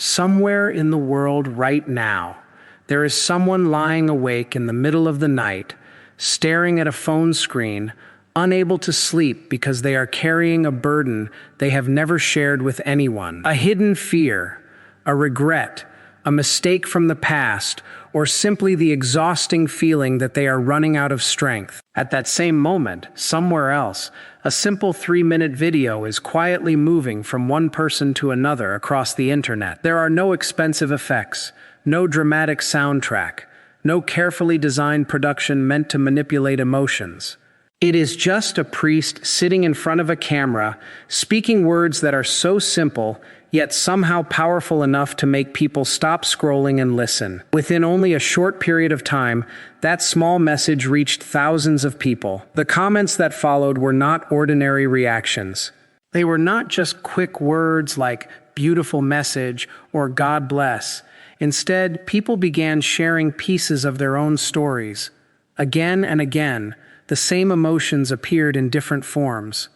Somewhere in the world right now, there is someone lying awake in the middle of the night, staring at a phone screen, unable to sleep because they are carrying a burden they have never shared with anyone. A hidden fear, a regret, a mistake from the past, or simply the exhausting feeling that they are running out of strength. At that same moment, somewhere else, a simple 3-minute video is quietly moving from one person to another across the internet. There are no expensive effects, no dramatic soundtrack, no carefully designed production meant to manipulate emotions. It is just a priest sitting in front of a camera, speaking words that are so simple, yet somehow powerful enough to make people stop scrolling and listen. Within only a short period of time, that small message reached thousands of people. The comments that followed were not ordinary reactions. They were not just quick words like "beautiful message" or "God bless." Instead, people began sharing pieces of their own stories. Again and again, the same emotions appeared in different forms.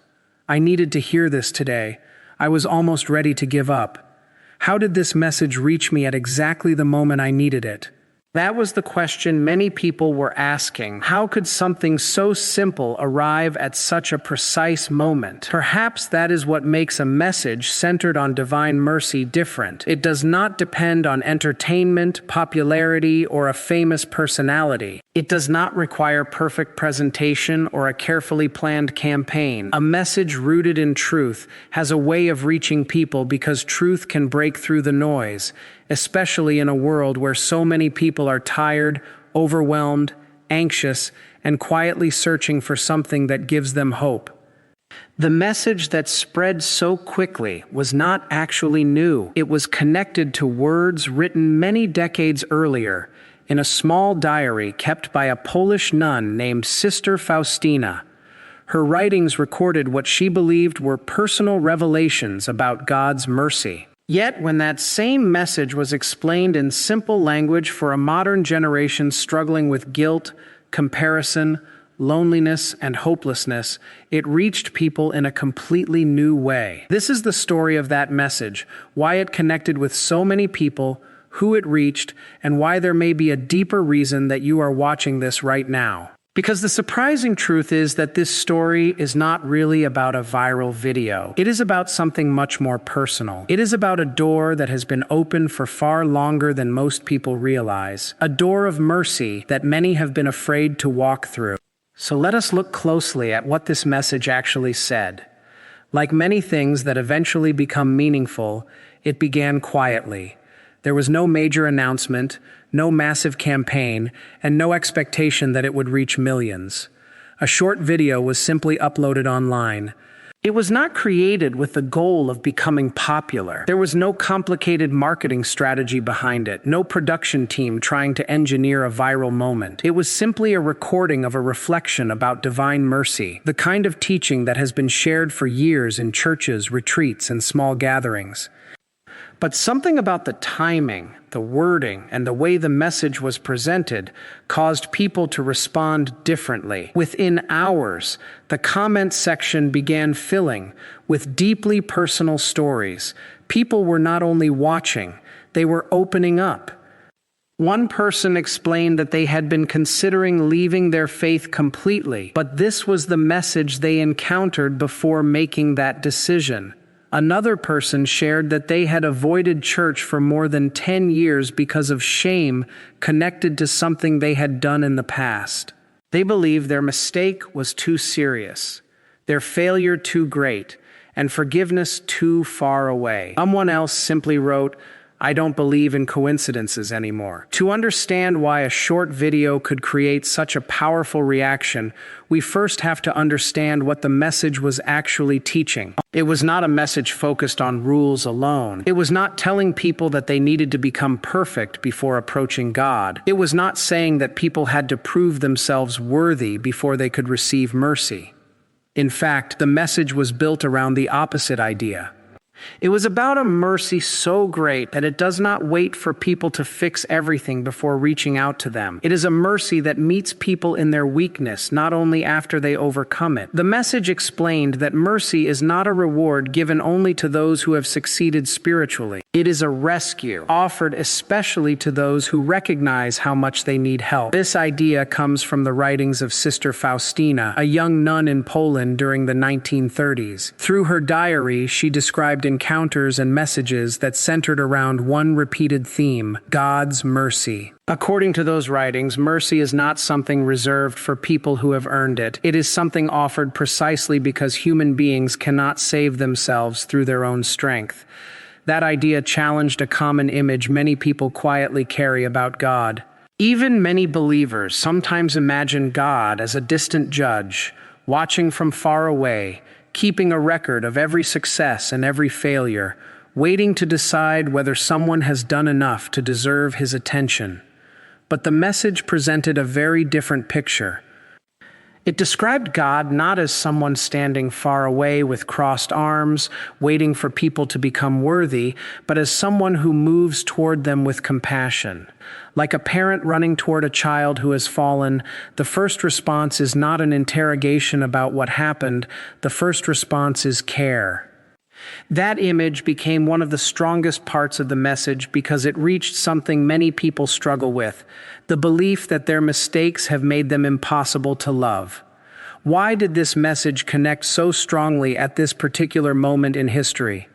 I needed to hear this today. I was almost ready to give up. How did this message reach me at exactly the moment I needed it? That was the question many people were asking. How could something so simple arrive at such a precise moment? Perhaps that is what makes a message centered on divine mercy different. It does not depend on entertainment, popularity, or a famous personality. It does not require perfect presentation or a carefully planned campaign. A message rooted in truth has a way of reaching people because truth can break through the noise, especially in a world where so many people are tired, overwhelmed, anxious, and quietly searching for something that gives them hope. The message that spread so quickly was not actually new. It was connected to words written many decades earlier in a small diary kept by a Polish nun named Sister Faustina. Her writings recorded what she believed were personal revelations about God's mercy. Yet, when that same message was explained in simple language for a modern generation struggling with guilt, comparison, loneliness, and hopelessness, it reached people in a completely new way. This is the story of that message, why it connected with so many people, who it reached, and why there may be a deeper reason that you are watching this right now. Because the surprising truth is that this story is not really about a viral video. It is about something much more personal. It is about a door that has been open for far longer than most people realize. A door of mercy that many have been afraid to walk through. So let us look closely at what this message actually said. Like many things that eventually become meaningful, it began quietly. There was no major announcement, no massive campaign, and no expectation that it would reach millions. A short video was simply uploaded online. It was not created with the goal of becoming popular. There was no complicated marketing strategy behind it, no production team trying to engineer a viral moment. It was simply a recording of a reflection about divine mercy, the kind of teaching that has been shared for years in churches, retreats, and small gatherings. But something about the timing, the wording, and the way the message was presented caused people to respond differently. Within hours, the comment section began filling with deeply personal stories. People were not only watching, they were opening up. One person explained that they had been considering leaving their faith completely, but this was the message they encountered before making that decision. Another person shared that they had avoided church for more than 10 years because of shame connected to something they had done in the past. They believed their mistake was too serious, their failure too great, and forgiveness too far away. Someone else simply wrote, "I don't believe in coincidences anymore." To understand why a short video could create such a powerful reaction, we first have to understand what the message was actually teaching. It was not a message focused on rules alone. It was not telling people that they needed to become perfect before approaching God. It was not saying that people had to prove themselves worthy before they could receive mercy. In fact, the message was built around the opposite idea. It was about a mercy so great that it does not wait for people to fix everything before reaching out to them. It is a mercy that meets people in their weakness, not only after they overcome it. The message explained that mercy is not a reward given only to those who have succeeded spiritually. It is a rescue, offered especially to those who recognize how much they need help. This idea comes from the writings of Sister Faustina, a young nun in Poland during the 1930s. Through her diary, she described encounters and messages that centered around one repeated theme: God's mercy. According to those writings, mercy is not something reserved for people who have earned it. It is something offered precisely because human beings cannot save themselves through their own strength. That idea challenged a common image many people quietly carry about God. Even many believers sometimes imagine God as a distant judge, watching from far away, keeping a record of every success and every failure, waiting to decide whether someone has done enough to deserve his attention. But the message presented a very different picture. It described God not as someone standing far away with crossed arms, waiting for people to become worthy, but as someone who moves toward them with compassion. Like a parent running toward a child who has fallen, the first response is not an interrogation about what happened. The first response is care. That image became one of the strongest parts of the message because it reached something many people struggle with: the belief that their mistakes have made them impossible to love. Why did this message connect so strongly at this particular moment in history?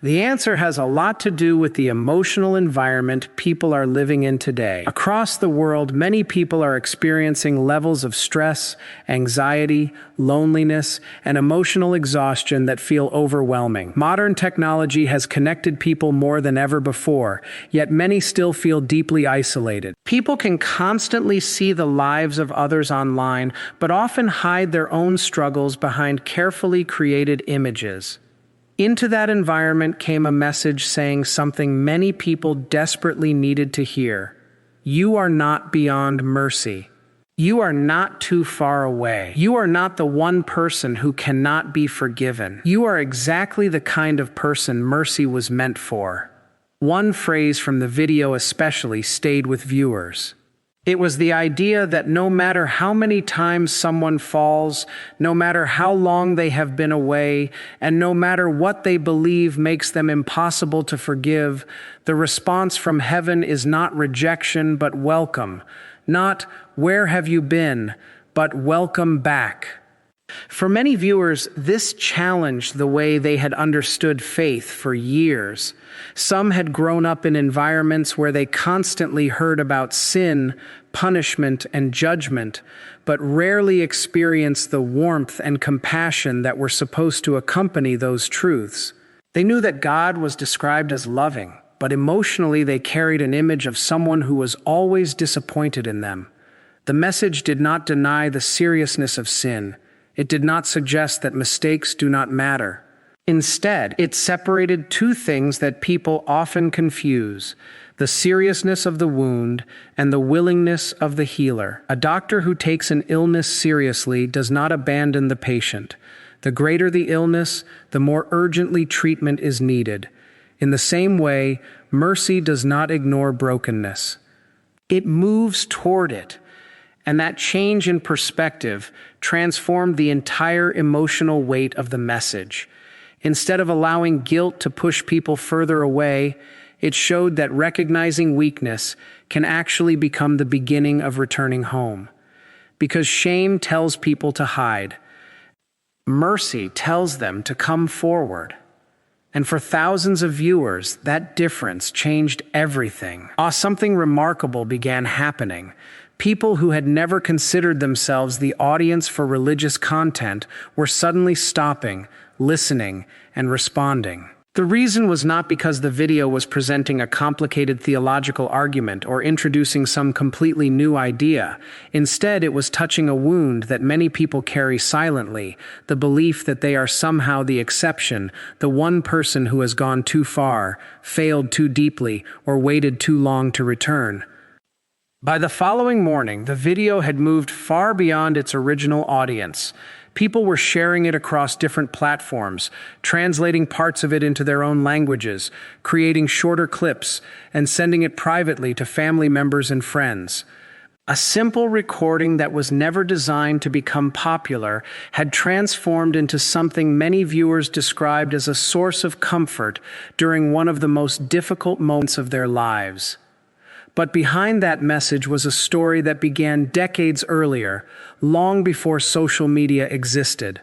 The answer has a lot to do with the emotional environment people are living in today. Across the world, many people are experiencing levels of stress, anxiety, loneliness, and emotional exhaustion that feel overwhelming. Modern technology has connected people more than ever before, yet many still feel deeply isolated. People can constantly see the lives of others online, but often hide their own struggles behind carefully created images. Into that environment came a message saying something many people desperately needed to hear: you are not beyond mercy. You are not too far away. You are not the one person who cannot be forgiven. You are exactly the kind of person mercy was meant for. One phrase from the video especially stayed with viewers. It was the idea that no matter how many times someone falls, no matter how long they have been away, and no matter what they believe makes them impossible to forgive, the response from heaven is not rejection but welcome, not "where have you been?" but "welcome back." For many viewers, this challenged the way they had understood faith for years. Some had grown up in environments where they constantly heard about sin, punishment, and judgment, but rarely experienced the warmth and compassion that were supposed to accompany those truths. They knew that God was described as loving, but emotionally they carried an image of someone who was always disappointed in them. The message did not deny the seriousness of sin. It did not suggest that mistakes do not matter. Instead, it separated two things that people often confuse: the seriousness of the wound and the willingness of the healer. A doctor who takes an illness seriously does not abandon the patient. The greater the illness, the more urgently treatment is needed. In the same way, mercy does not ignore brokenness. It moves toward it. And that change in perspective transformed the entire emotional weight of the message. Instead of allowing guilt to push people further away, it showed that recognizing weakness can actually become the beginning of returning home. Because shame tells people to hide, mercy tells them to come forward. And for thousands of viewers, that difference changed everything. Something remarkable began happening. People who had never considered themselves the audience for religious content were suddenly stopping, listening, and responding. The reason was not because the video was presenting a complicated theological argument or introducing some completely new idea. Instead, it was touching a wound that many people carry silently: the belief that they are somehow the exception, the one person who has gone too far, failed too deeply, or waited too long to return. By the following morning, the video had moved far beyond its original audience. People were sharing it across different platforms, translating parts of it into their own languages, creating shorter clips, and sending it privately to family members and friends. A simple recording that was never designed to become popular had transformed into something many viewers described as a source of comfort during one of the most difficult moments of their lives. But behind that message was a story that began decades earlier, long before social media existed.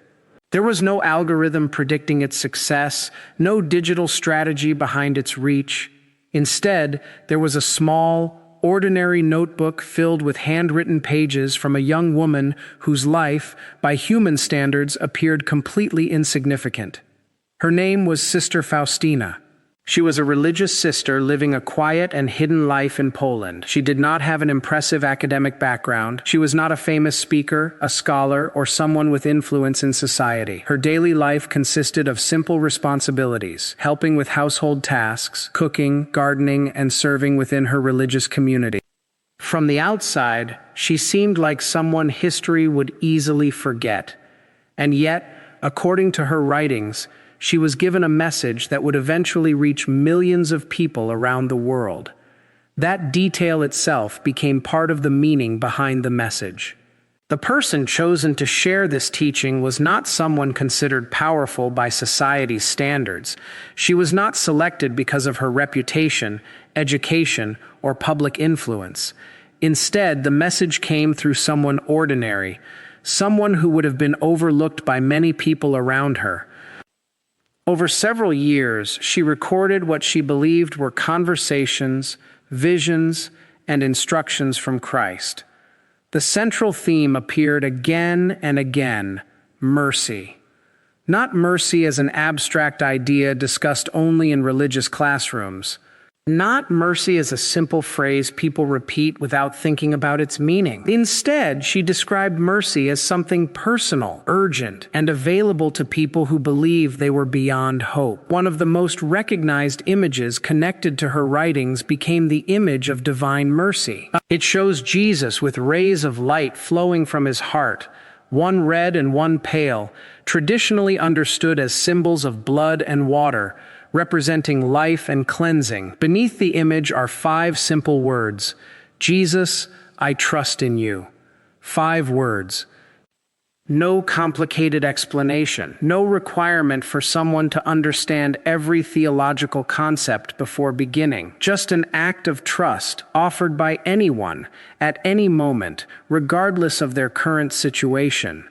There was no algorithm predicting its success, no digital strategy behind its reach. Instead, there was a small, ordinary notebook filled with handwritten pages from a young woman whose life, by human standards, appeared completely insignificant. Her name was Sister Faustina. She was a religious sister living a quiet and hidden life in Poland. She did not have an impressive academic background. She was not a famous speaker, a scholar, or someone with influence in society. Her daily life consisted of simple responsibilities, helping with household tasks, cooking, gardening, and serving within her religious community. From the outside, she seemed like someone history would easily forget. And yet, according to her writings, she was given a message that would eventually reach millions of people around the world. That detail itself became part of the meaning behind the message. The person chosen to share this teaching was not someone considered powerful by society's standards. She was not selected because of her reputation, education, or public influence. Instead, the message came through someone ordinary, someone who would have been overlooked by many people around her. Over several years, she recorded what she believed were conversations, visions, and instructions from Christ. The central theme appeared again and again: mercy. Not mercy as an abstract idea discussed only in religious classrooms. Not mercy as a simple phrase people repeat without thinking about its meaning. Instead, she described mercy as something personal, urgent, and available to people who believe they were beyond hope. One of the most recognized images connected to her writings became the image of divine mercy. It shows Jesus with rays of light flowing from his heart, one red and one pale, traditionally understood as symbols of blood and water, representing life and cleansing. Beneath the image are 5 simple words: Jesus, I trust in you. 5 words. No complicated explanation, no requirement for someone to understand every theological concept before beginning. Just an act of trust offered by anyone, at any moment, regardless of their current situation.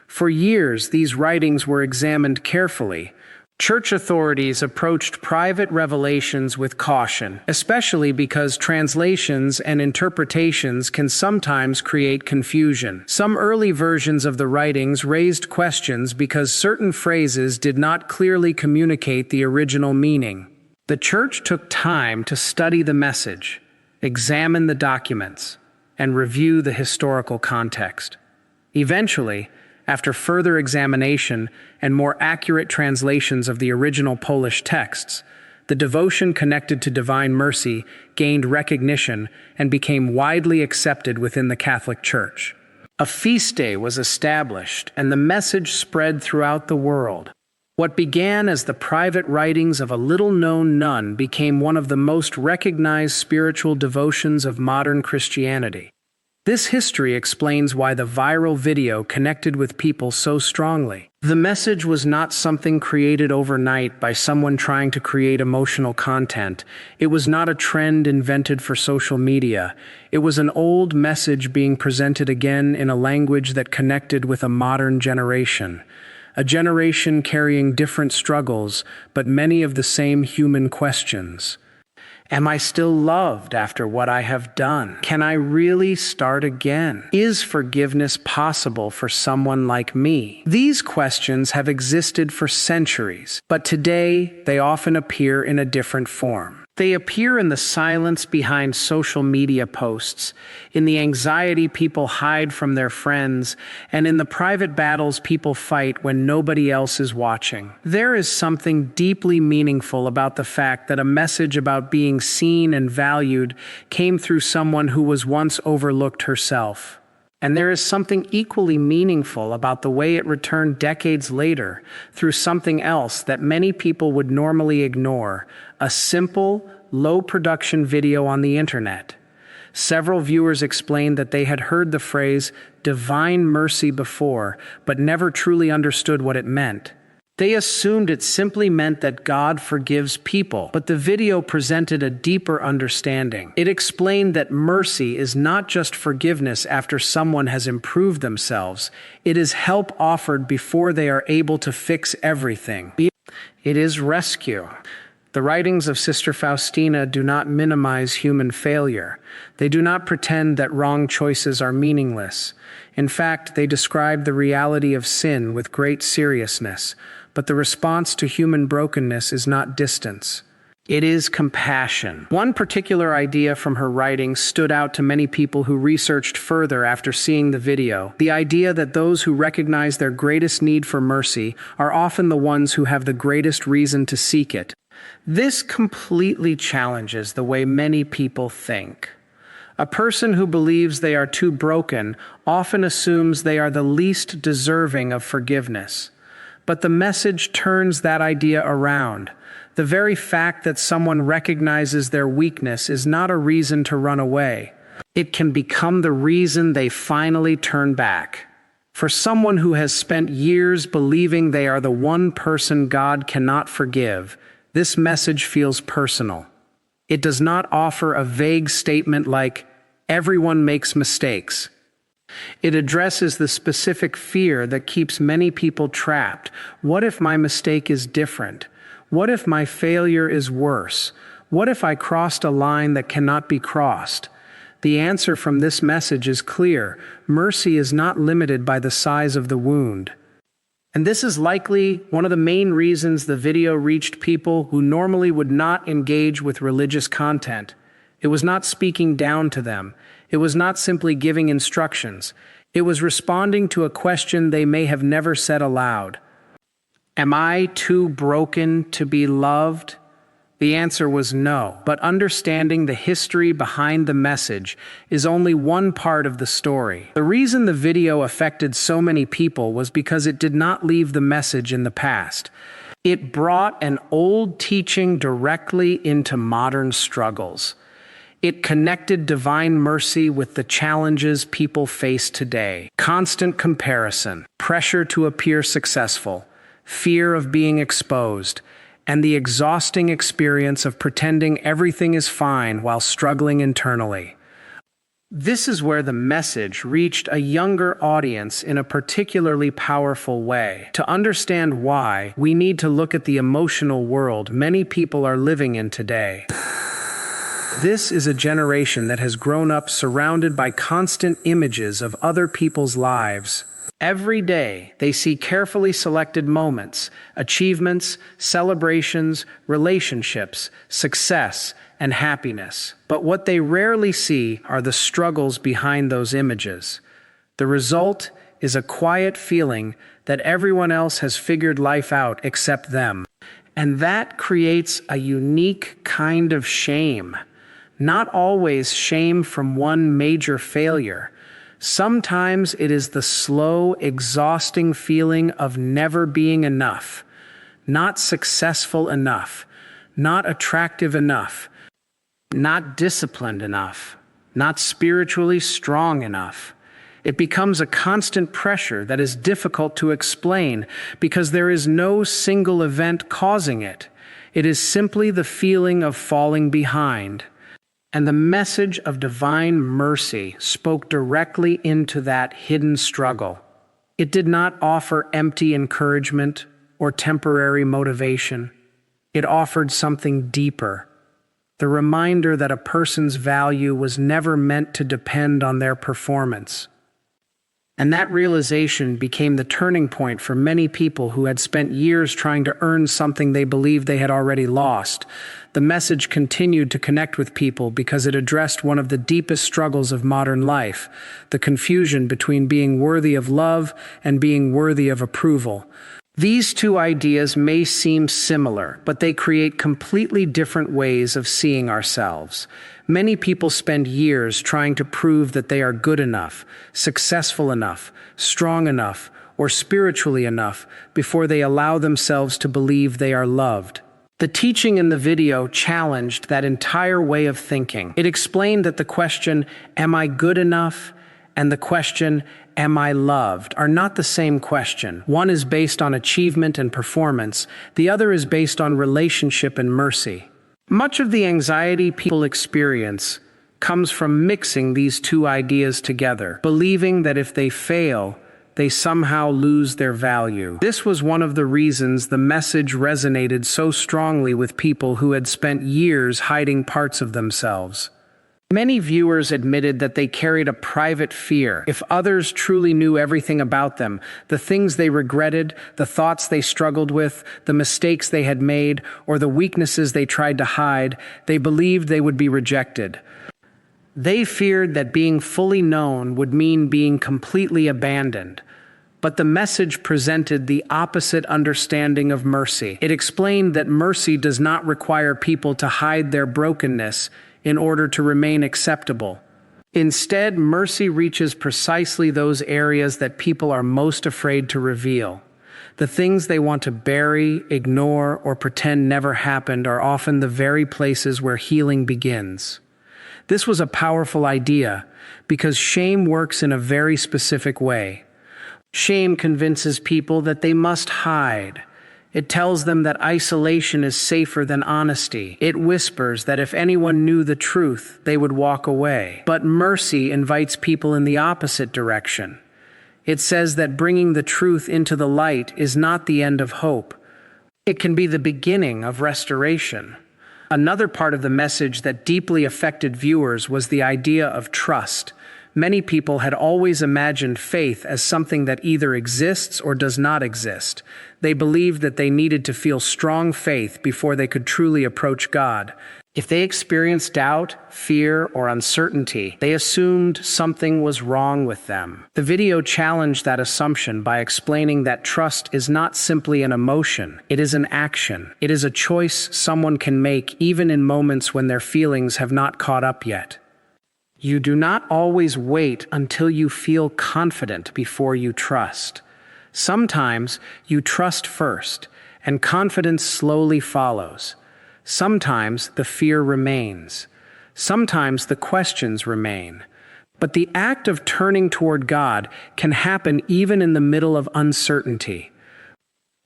For years, these writings were examined carefully. Church authorities approached private revelations with caution, especially because translations and interpretations can sometimes create confusion. Some early versions of the writings raised questions because certain phrases did not clearly communicate the original meaning. The Church took time to study the message, examine the documents, and review the historical context. Eventually, after further examination and more accurate translations of the original Polish texts, the devotion connected to divine mercy gained recognition and became widely accepted within the Catholic Church. A feast day was established, and the message spread throughout the world. What began as the private writings of a little-known nun became one of the most recognized spiritual devotions of modern Christianity. This history explains why the viral video connected with people so strongly. The message was not something created overnight by someone trying to create emotional content. It was not a trend invented for social media. It was an old message being presented again in a language that connected with a modern generation. A generation carrying different struggles, but many of the same human questions. Am I still loved after what I have done? Can I really start again? Is forgiveness possible for someone like me? These questions have existed for centuries, but today they often appear in a different form. They appear in the silence behind social media posts, in the anxiety people hide from their friends, and in the private battles people fight when nobody else is watching. There is something deeply meaningful about the fact that a message about being seen and valued came through someone who was once overlooked herself. And there is something equally meaningful about the way it returned decades later through something else that many people would normally ignore: a simple, low-production video on the internet. Several viewers explained that they had heard the phrase divine mercy before, but never truly understood what it meant. They assumed it simply meant that God forgives people, but the video presented a deeper understanding. It explained that mercy is not just forgiveness after someone has improved themselves. It is help offered before they are able to fix everything. It is rescue. The writings of Sister Faustina do not minimize human failure. They do not pretend that wrong choices are meaningless. In fact, they describe the reality of sin with great seriousness. But the response to human brokenness is not distance. It is compassion. One particular idea from her writings stood out to many people who researched further after seeing the video: the idea that those who recognize their greatest need for mercy are often the ones who have the greatest reason to seek it. This completely challenges the way many people think. A person who believes they are too broken often assumes they are the least deserving of forgiveness. But the message turns that idea around. The very fact that someone recognizes their weakness is not a reason to run away. It can become the reason they finally turn back. For someone who has spent years believing they are the one person God cannot forgive, this message feels personal. It does not offer a vague statement like, "Everyone makes mistakes." It addresses the specific fear that keeps many people trapped. What if my mistake is different? What if my failure is worse? What if I crossed a line that cannot be crossed? The answer from this message is clear. Mercy is not limited by the size of the wound. And this is likely one of the main reasons the video reached people who normally would not engage with religious content. It was not speaking down to them. It was not simply giving instructions. It was responding to a question they may have never said aloud. Am I too broken to be loved? The answer was no, but understanding the history behind the message is only one part of the story. The reason the video affected so many people was because it did not leave the message in the past. It brought an old teaching directly into modern struggles. It connected divine mercy with the challenges people face today: constant comparison, pressure to appear successful, fear of being exposed, and the exhausting experience of pretending everything is fine while struggling internally. This is where the message reached a younger audience in a particularly powerful way. To understand why, we need to look at the emotional world many people are living in today. This is a generation that has grown up surrounded by constant images of other people's lives. Every day, they see carefully selected moments, achievements, celebrations, relationships, success, and happiness. But what they rarely see are the struggles behind those images. The result is a quiet feeling that everyone else has figured life out except them. And that creates a unique kind of shame. Not always shame from one major failure. Sometimes it is the slow, exhausting feeling of never being enough, not successful enough, not attractive enough, not disciplined enough, not spiritually strong enough. It becomes a constant pressure that is difficult to explain because there is no single event causing it. It is simply the feeling of falling behind. And the message of divine mercy spoke directly into that hidden struggle. It did not offer empty encouragement or temporary motivation. It offered something deeper, the reminder that a person's value was never meant to depend on their performance. And that realization became the turning point for many people who had spent years trying to earn something they believed they had already lost. The message continued to connect with people because it addressed one of the deepest struggles of modern life: the confusion between being worthy of love and being worthy of approval. These two ideas may seem similar, but they create completely different ways of seeing ourselves. Many people spend years trying to prove that they are good enough, successful enough, strong enough, or spiritually enough before they allow themselves to believe they are loved. The teaching in the video challenged that entire way of thinking. It explained that the question, "Am I good enough?" and the question, "Am I loved?" are not the same question. One is based on achievement and performance, the other is based on relationship and mercy. Much of the anxiety people experience comes from mixing these two ideas together, believing that if they fail, they somehow lose their value. This was one of the reasons the message resonated so strongly with people who had spent years hiding parts of themselves. Many viewers admitted that they carried a private fear. If others truly knew everything about them, the things they regretted, the thoughts they struggled with, the mistakes they had made, or the weaknesses they tried to hide, they believed they would be rejected. They feared that being fully known would mean being completely abandoned. But the message presented the opposite understanding of mercy. It explained that mercy does not require people to hide their brokenness in order to remain acceptable. Instead, mercy reaches precisely those areas that people are most afraid to reveal. The things they want to bury, ignore, or pretend never happened are often the very places where healing begins. This was a powerful idea because shame works in a very specific way. Shame convinces people that they must hide. It tells them that isolation is safer than honesty. It whispers that if anyone knew the truth, they would walk away. But mercy invites people in the opposite direction. It says that bringing the truth into the light is not the end of hope. It can be the beginning of restoration. Another part of the message that deeply affected viewers was the idea of trust. Many people had always imagined faith as something that either exists or does not exist. They believed that they needed to feel strong faith before they could truly approach God. If they experienced doubt, fear, or uncertainty, they assumed something was wrong with them. The video challenged that assumption by explaining that trust is not simply an emotion, it is an action. It is a choice someone can make even in moments when their feelings have not caught up yet. You do not always wait until you feel confident before you trust. Sometimes you trust first, and confidence slowly follows. Sometimes the fear remains. Sometimes the questions remain. But the act of turning toward God can happen even in the middle of uncertainty.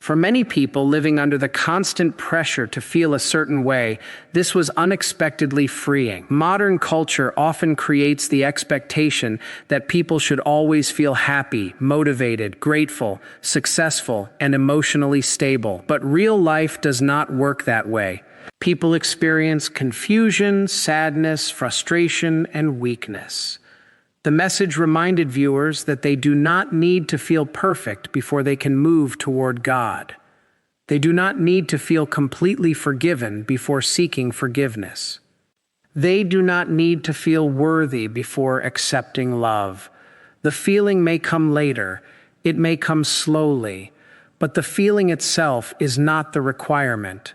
For many people living under the constant pressure to feel a certain way, this was unexpectedly freeing. Modern culture often creates the expectation that people should always feel happy, motivated, grateful, successful, and emotionally stable. But real life does not work that way. People experience confusion, sadness, frustration, and weakness. The message reminded viewers that they do not need to feel perfect before they can move toward God. They do not need to feel completely forgiven before seeking forgiveness. They do not need to feel worthy before accepting love. The feeling may come later, it may come slowly, but the feeling itself is not the requirement.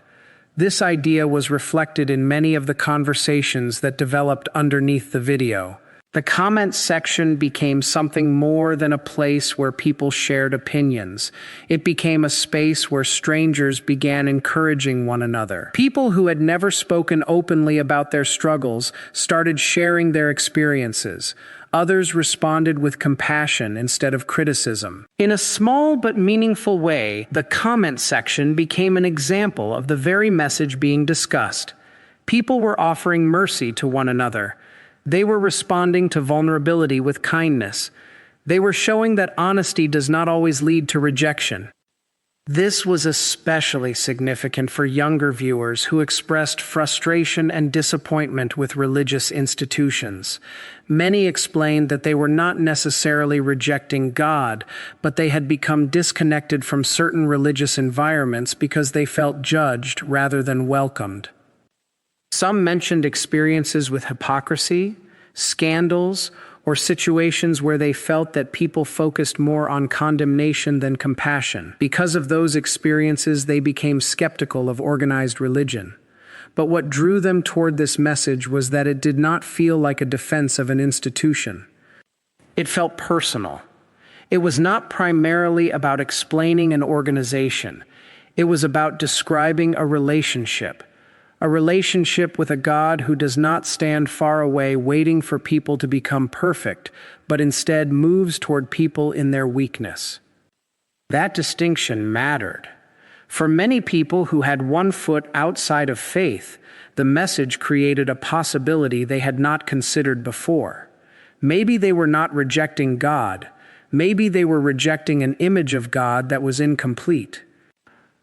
This idea was reflected in many of the conversations that developed underneath the video. The comment section became something more than a place where people shared opinions. It became a space where strangers began encouraging one another. People who had never spoken openly about their struggles started sharing their experiences. Others responded with compassion instead of criticism. In a small but meaningful way, the comment section became an example of the very message being discussed. People were offering mercy to one another. They were responding to vulnerability with kindness. They were showing that honesty does not always lead to rejection. This was especially significant for younger viewers who expressed frustration and disappointment with religious institutions. Many explained that they were not necessarily rejecting God, but they had become disconnected from certain religious environments because they felt judged rather than welcomed. Some mentioned experiences with hypocrisy, scandals, or situations where they felt that people focused more on condemnation than compassion. Because of those experiences, they became skeptical of organized religion. But what drew them toward this message was that it did not feel like a defense of an institution. It felt personal. It was not primarily about explaining an organization. It was about describing a relationship with a God who does not stand far away waiting for people to become perfect, but instead moves toward people in their weakness. That distinction mattered. For many people who had one foot outside of faith, the message created a possibility they had not considered before. Maybe they were not rejecting God. Maybe they were rejecting an image of God that was incomplete.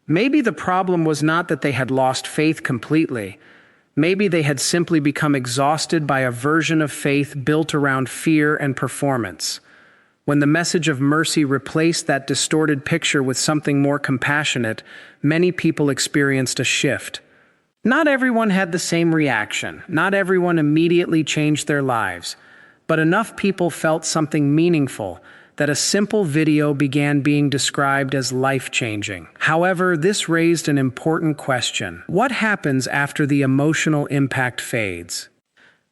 Maybe the problem was not that they had lost faith completely. Maybe they had simply become exhausted by a version of faith built around fear and performance. When the message of mercy replaced that distorted picture with something more compassionate, many people experienced a shift. Not everyone had the same reaction. Not everyone immediately changed their lives. But enough people felt something meaningful that a simple video began being described as life-changing. However, this raised an important question. What happens after the emotional impact fades?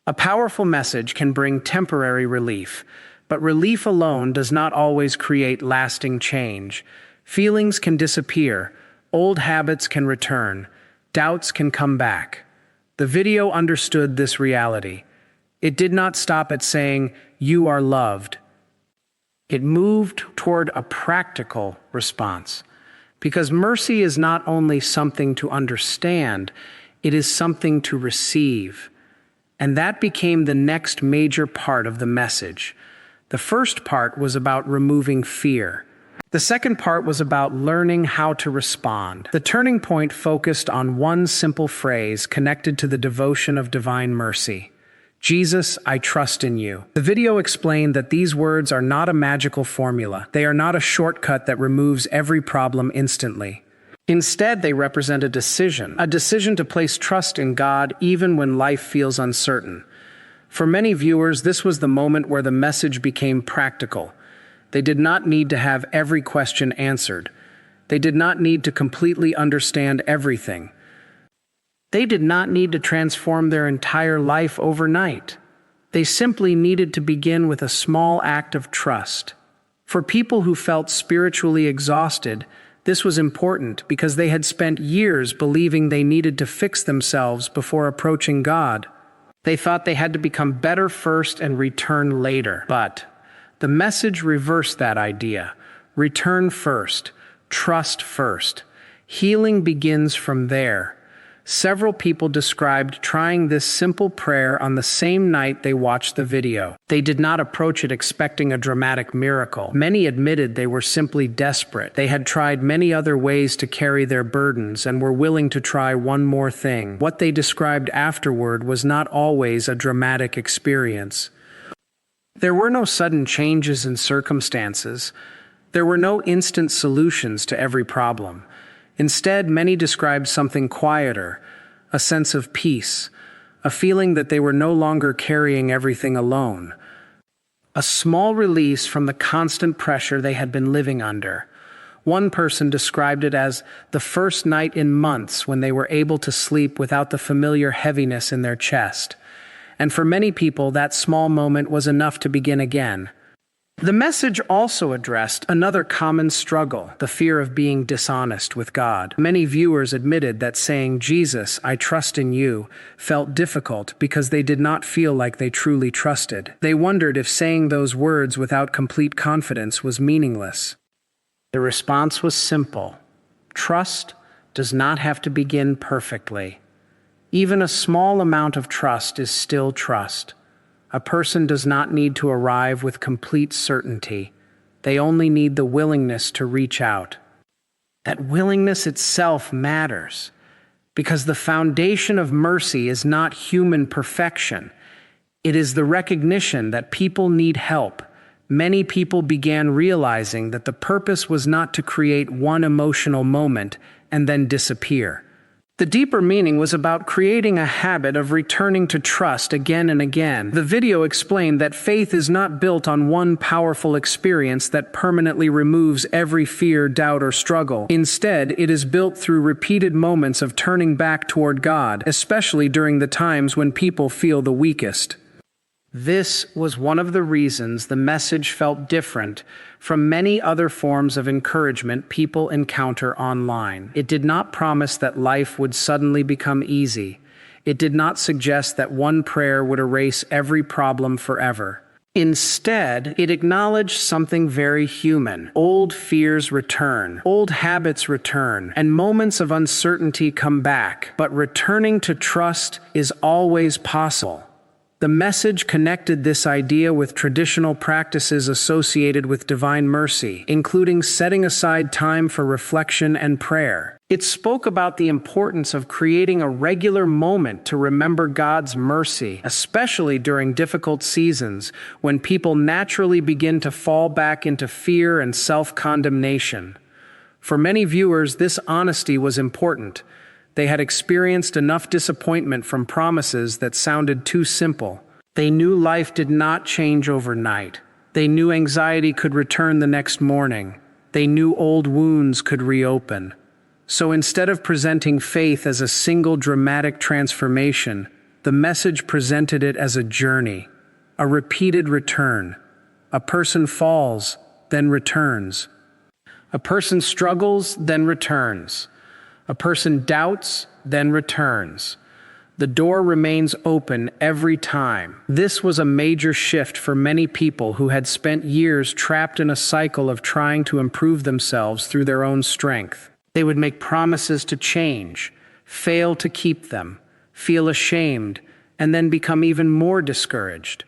A powerful message can bring temporary relief, but relief alone does not always create lasting change. Feelings can disappear, old habits can return, doubts can come back. The video understood this reality. It did not stop at saying, "You are loved." It moved toward a practical response, because mercy is not only something to understand, it is something to receive. And that became the next major part of the message. The first part was about removing fear. The second part was about learning how to respond. The turning point focused on one simple phrase connected to the devotion of divine mercy. Jesus, I trust in you. The video explained that these words are not a magical formula. They are not a shortcut that removes every problem instantly. Instead, they represent a decision to place trust in God even when life feels uncertain. For many viewers, this was the moment where the message became practical. They did not need to have every question answered. They did not need to completely understand everything. They did not need to transform their entire life overnight. They simply needed to begin with a small act of trust. For people who felt spiritually exhausted, this was important because they had spent years believing they needed to fix themselves before approaching God. They thought they had to become better first and return later. But the message reversed that idea. Return first. Trust first. Healing begins from there. Several people described trying this simple prayer on the same night they watched the video. They did not approach it expecting a dramatic miracle. Many admitted they were simply desperate. They had tried many other ways to carry their burdens and were willing to try one more thing. What they described afterward was not always a dramatic experience. There were no sudden changes in circumstances. There were no instant solutions to every problem. Instead, many described something quieter, a sense of peace, a feeling that they were no longer carrying everything alone, a small release from the constant pressure they had been living under. One person described it as the first night in months when they were able to sleep without the familiar heaviness in their chest. And for many people, that small moment was enough to begin again. The message also addressed another common struggle, the fear of being dishonest with God. Many viewers admitted that saying, "Jesus, I trust in you," felt difficult because they did not feel like they truly trusted. They wondered if saying those words without complete confidence was meaningless. The response was simple. Trust does not have to begin perfectly. Even a small amount of trust is still trust. A person does not need to arrive with complete certainty. They only need the willingness to reach out. That willingness itself matters, because the foundation of mercy is not human perfection. It is the recognition that people need help. Many people began realizing that the purpose was not to create one emotional moment and then disappear. The deeper meaning was about creating a habit of returning to trust again and again. The video explained that faith is not built on one powerful experience that permanently removes every fear, doubt, or struggle. Instead, it is built through repeated moments of turning back toward God, especially during the times when people feel the weakest. This was one of the reasons the message felt different from many other forms of encouragement people encounter online. It did not promise that life would suddenly become easy. It did not suggest that one prayer would erase every problem forever. Instead, it acknowledged something very human. Old fears return, old habits return, and moments of uncertainty come back. But returning to trust is always possible. The message connected this idea with traditional practices associated with divine mercy, including setting aside time for reflection and prayer. It spoke about the importance of creating a regular moment to remember God's mercy, especially during difficult seasons when people naturally begin to fall back into fear and self-condemnation. For many viewers, this honesty was important. They had experienced enough disappointment from promises that sounded too simple. They knew life did not change overnight. They knew anxiety could return the next morning. They knew old wounds could reopen. So instead of presenting faith as a single dramatic transformation, the message presented it as a journey, a repeated return. A person falls, then returns. A person struggles, then returns. A person doubts, then returns. The door remains open every time. This was a major shift for many people who had spent years trapped in a cycle of trying to improve themselves through their own strength. They would make promises to change, fail to keep them, feel ashamed, and then become even more discouraged.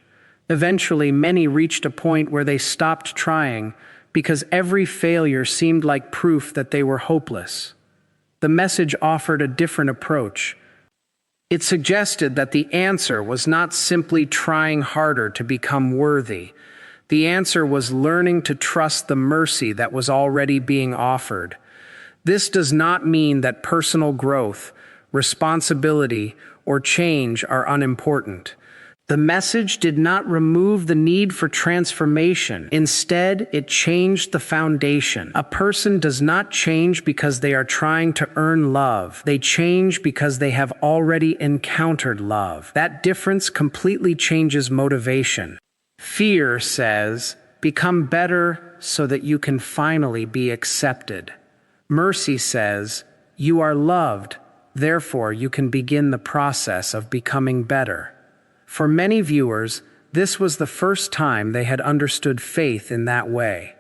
Eventually, many reached a point where they stopped trying because every failure seemed like proof that they were hopeless. The message offered a different approach. It suggested that the answer was not simply trying harder to become worthy. The answer was learning to trust the mercy that was already being offered. This does not mean that personal growth, responsibility, or change are unimportant. The message did not remove the need for transformation. Instead, it changed the foundation. A person does not change because they are trying to earn love. They change because they have already encountered love. That difference completely changes motivation. Fear says, become better so that you can finally be accepted. Mercy says, you are loved, therefore you can begin the process of becoming better. For many viewers, this was the first time they had understood faith in that way.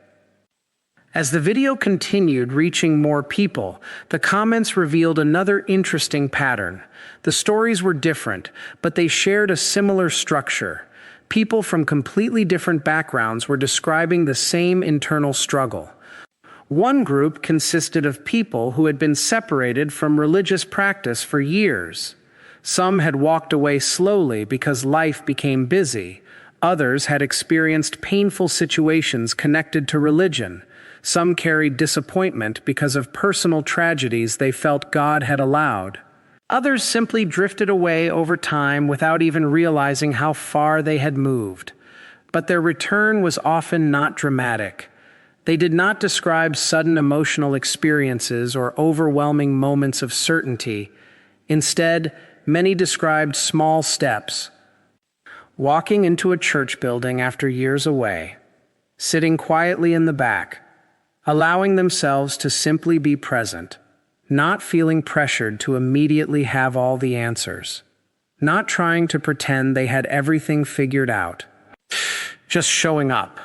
As the video continued reaching more people, the comments revealed another interesting pattern. The stories were different, but they shared a similar structure. People from completely different backgrounds were describing the same internal struggle. One group consisted of people who had been separated from religious practice for years. Some had walked away slowly because life became busy. Others had experienced painful situations connected to religion. Some carried disappointment because of personal tragedies they felt God had allowed. Others simply drifted away over time without even realizing how far they had moved. But their return was often not dramatic. They did not describe sudden emotional experiences or overwhelming moments of certainty. Instead, many described small steps. Walking into a church building after years away, sitting quietly in the back, allowing themselves to simply be present, not feeling pressured to immediately have all the answers, not trying to pretend they had everything figured out, just showing up.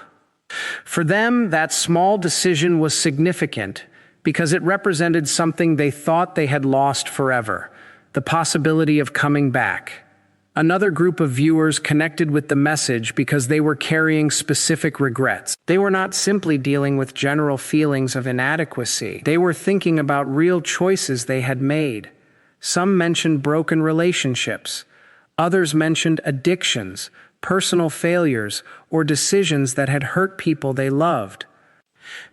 For them, that small decision was significant because it represented something they thought they had lost forever. The possibility of coming back. Another group of viewers connected with the message because they were carrying specific regrets. They were not simply dealing with general feelings of inadequacy. They were thinking about real choices they had made. Some mentioned broken relationships. Others mentioned addictions, personal failures, or decisions that had hurt people they loved.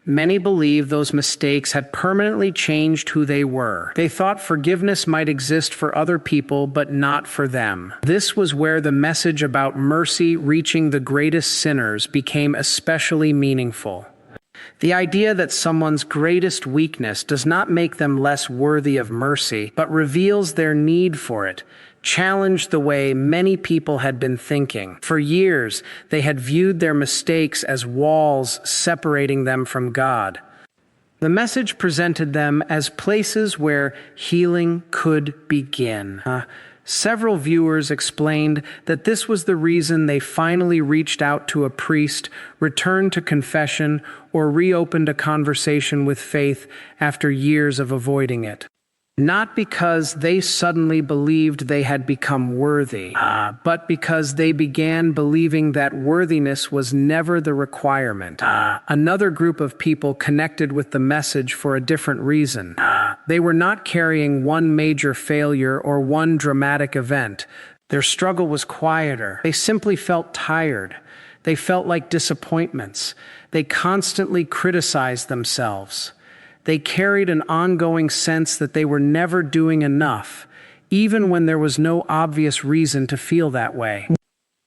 Many believed those mistakes had permanently changed who they were. They thought forgiveness might exist for other people, but not for them. This was where the message about mercy reaching the greatest sinners became especially meaningful. The idea that someone's greatest weakness does not make them less worthy of mercy, but reveals their need for it, challenged the way many people had been thinking. For years, they had viewed their mistakes as walls separating them from God. The message presented them as places where healing could begin. Several viewers explained that this was the reason they finally reached out to a priest, returned to confession, or reopened a conversation with faith after years of avoiding it. Not because they suddenly believed they had become worthy, but because they began believing that worthiness was never the requirement. Another group of people connected with the message for a different reason. They were not carrying one major failure or one dramatic event. Their struggle was quieter. They simply felt tired. They felt like disappointments. They constantly criticized themselves. They carried an ongoing sense that they were never doing enough, even when there was no obvious reason to feel that way.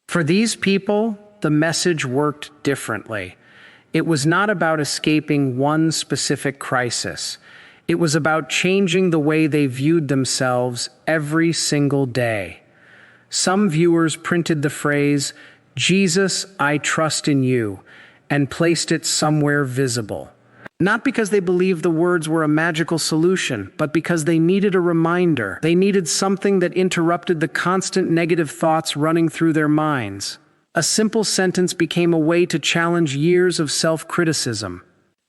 For these people, the message worked differently. It was not about escaping one specific crisis. It was about changing the way they viewed themselves every single day. Some viewers printed the phrase, "Jesus, I trust in you," and placed it somewhere visible. Not because they believed the words were a magical solution, but because they needed a reminder. They needed something that interrupted the constant negative thoughts running through their minds. A simple sentence became a way to challenge years of self-criticism.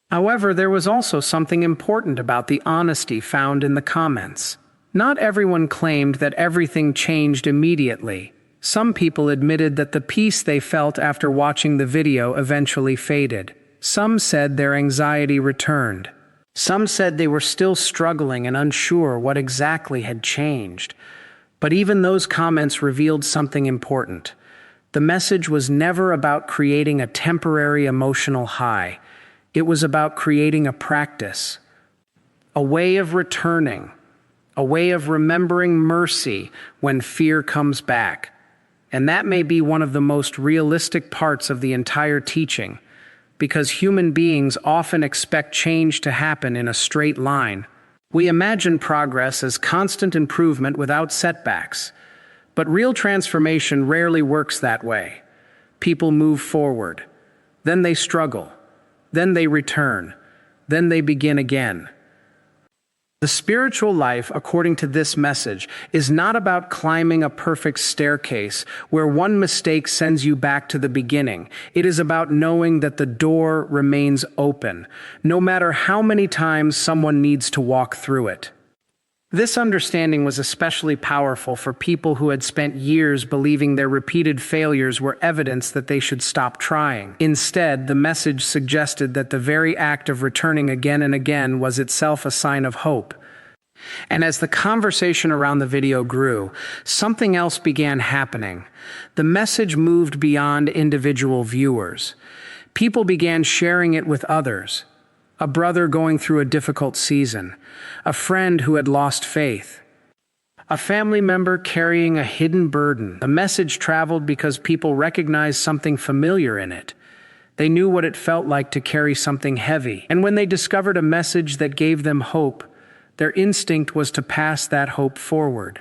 However, there was also something important about the honesty found in the comments. Not everyone claimed that everything changed immediately. Some people admitted that the peace they felt after watching the video eventually faded. Some said their anxiety returned. Some said they were still struggling and unsure what exactly had changed. But even those comments revealed something important. The message was never about creating a temporary emotional high. It was about creating a practice, a way of returning, a way of remembering mercy when fear comes back. And that may be one of the most realistic parts of the entire teaching, because human beings often expect change to happen in a straight line. We imagine progress as constant improvement without setbacks. But real transformation rarely works that way. People move forward. Then they struggle. Then they return. Then they begin again. The spiritual life, according to this message, is not about climbing a perfect staircase where one mistake sends you back to the beginning. It is about knowing that the door remains open, no matter how many times someone needs to walk through it. This understanding was especially powerful for people who had spent years believing their repeated failures were evidence that they should stop trying. Instead, the message suggested that the very act of returning again and again was itself a sign of hope. And as the conversation around the video grew, something else began happening. The message moved beyond individual viewers. People began sharing it with others. A brother going through a difficult season, a friend who had lost faith, a family member carrying a hidden burden. The message traveled because people recognized something familiar in it. They knew what it felt like to carry something heavy. And when they discovered a message that gave them hope, their instinct was to pass that hope forward.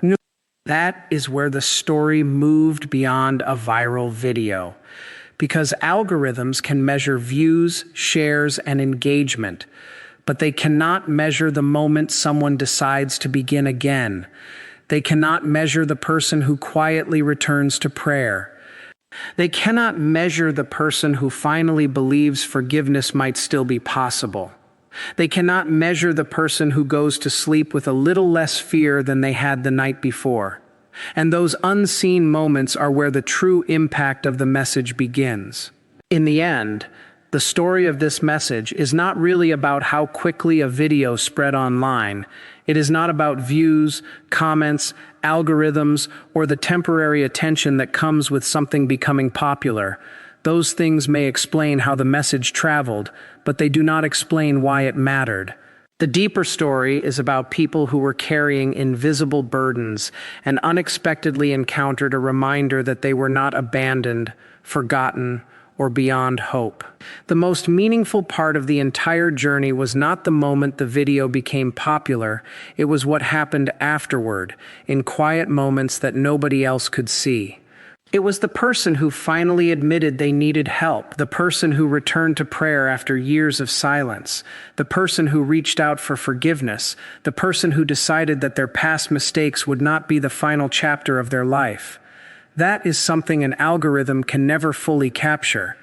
That is where the story moved beyond a viral video. Because algorithms can measure views, shares, and engagement, but they cannot measure the moment someone decides to begin again. They cannot measure the person who quietly returns to prayer. They cannot measure the person who finally believes forgiveness might still be possible. They cannot measure the person who goes to sleep with a little less fear than they had the night before. And those unseen moments are where the true impact of the message begins. In the end, the story of this message is not really about how quickly a video spread online. It is not about views, comments, algorithms, or the temporary attention that comes with something becoming popular. Those things may explain how the message traveled, but they do not explain why it mattered. The deeper story is about people who were carrying invisible burdens and unexpectedly encountered a reminder that they were not abandoned, forgotten, or beyond hope. The most meaningful part of the entire journey was not the moment the video became popular, it was what happened afterward, in quiet moments that nobody else could see. It was the person who finally admitted they needed help, the person who returned to prayer after years of silence, the person who reached out for forgiveness, the person who decided that their past mistakes would not be the final chapter of their life. That is something an algorithm can never fully capture.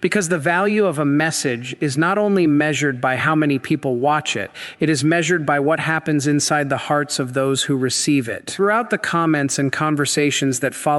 Because the value of a message is not only measured by how many people watch it, it is measured by what happens inside the hearts of those who receive it. Throughout the comments and conversations that followed